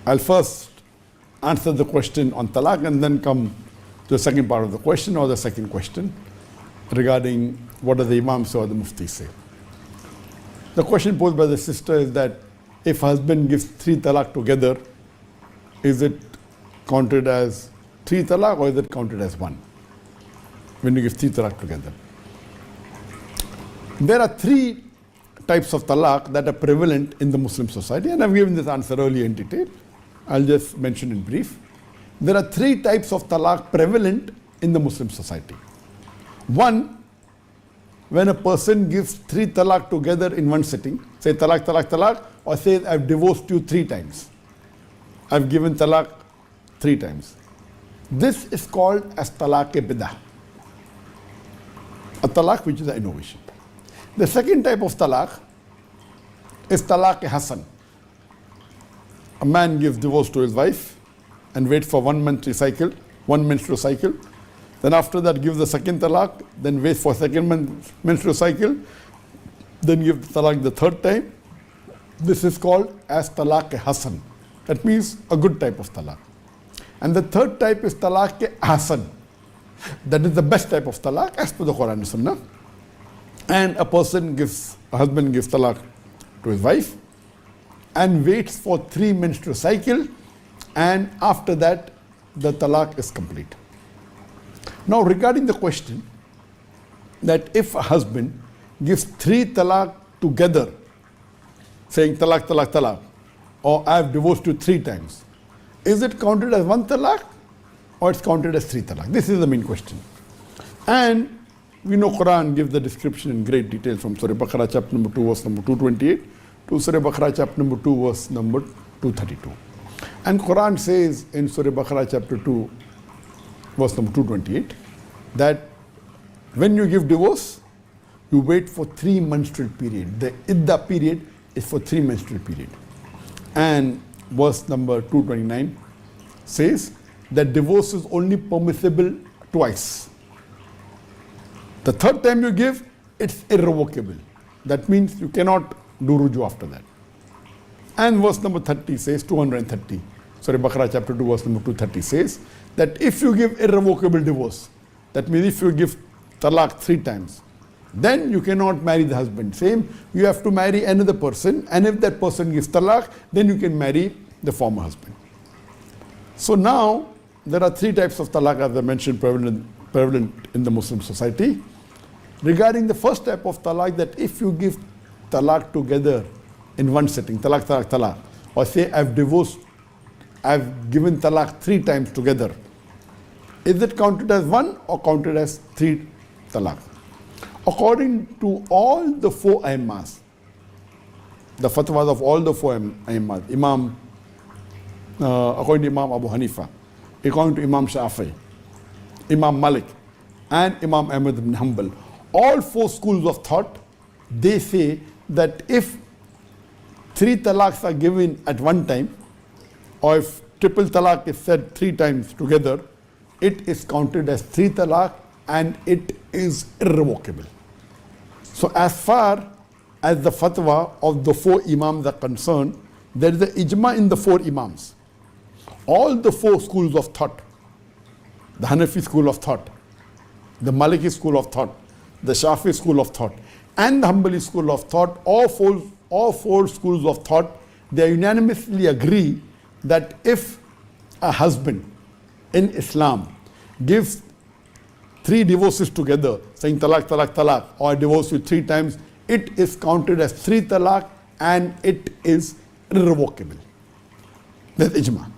I'll first answer the question on talaq and then come to the second part of the question or the second question regarding what do the imams or the muftis say. The question posed by the sister is that if husband gives 3 talaq together, is it counted as 3 talaq or is it counted as 1 when you give 3 talaq together? There are 3 types of talaq that are prevalent in the Muslim society, and I've given this answer earlier in detail. I'll just mention in brief. There are 3 types of talaq prevalent in the Muslim society. One, when a person gives 3 talaq together in one sitting, say talaq, talaq, talaq, or say I've divorced you 3 times. I've given talaq 3 times. This is called as talaq-e-bidah, a talaq which is an innovation. The second type of talaq is talaq-e-hasan. A man gives divorce to his wife and waits for 1 menstrual cycle. Then after that gives the second talaq, then waits for second menstrual cycle, then gives talaq the 3rd time. This is called as talaq-e-hasan. That means a good type of talaq. And the 3rd type is talaq-e-ahsan. That is the best type of talaq as per the Quran and Sunnah. And a husband gives talaq to his wife and waits for 3 menstrual cycle, and after that the talaq is complete. Now regarding the question that if a husband gives 3 talaq together, saying talaq, talaq, talaq, or I have divorced you 3 times, is it counted as 1 talaq or it's counted as 3 talaq? This is the main question. And we know Quran gives the description in great detail from Surah Baqarah chapter number 2 verse number 228 to Surah Baqarah chapter number 2 verse number 232. And Quran says in Surah Baqarah chapter 2 verse number 228 that when you give divorce, you wait for 3 menstrual period. The iddah period is for 3 menstrual period. And verse number 229 says that divorce is only permissible twice. The 3rd time you give, it's irrevocable. That means you cannot do ruju after that. And verse number 30 says, 230, sorry, Baqarah chapter 2 verse number 230 says that if you give irrevocable divorce, that means if you give talaq 3 times, then you cannot marry the husband. Same, you have to marry another person, and if that person gives talaq, then you can marry the former husband. So now, there are 3 types of talaq, as I mentioned, prevalent in the Muslim society. Regarding the first type of talaq, that if you give talaq together in one sitting, talaq, talaq, talaq, or say I've given talaq 3 times together, is it counted as 1 or counted as 3 talaq? According to all the 4 imams, the fatwas of all the 4 imams, according to Imam Abu Hanifa, according to Imam Shafi, Imam Malik, and Imam Ahmad ibn Hanbal, all 4 schools of thought, they say that if 3 talaqs are given at one time, or if triple talaq is said 3 times together, it is counted as 3 talaq and it is irrevocable. So as far as the fatwa of the 4 imams are concerned, there is an ijma in the 4 imams. All the 4 schools of thought, the Hanafi school of thought, the Maliki school of thought, the Shafi school of thought, and the Hanbali school of thought, all four schools of thought, they unanimously agree that if a husband in Islam gives 3 divorces together, saying talaq, talaq, talaq, or I divorce you 3 times, it is counted as 3 talaq and it is irrevocable. That's ijma.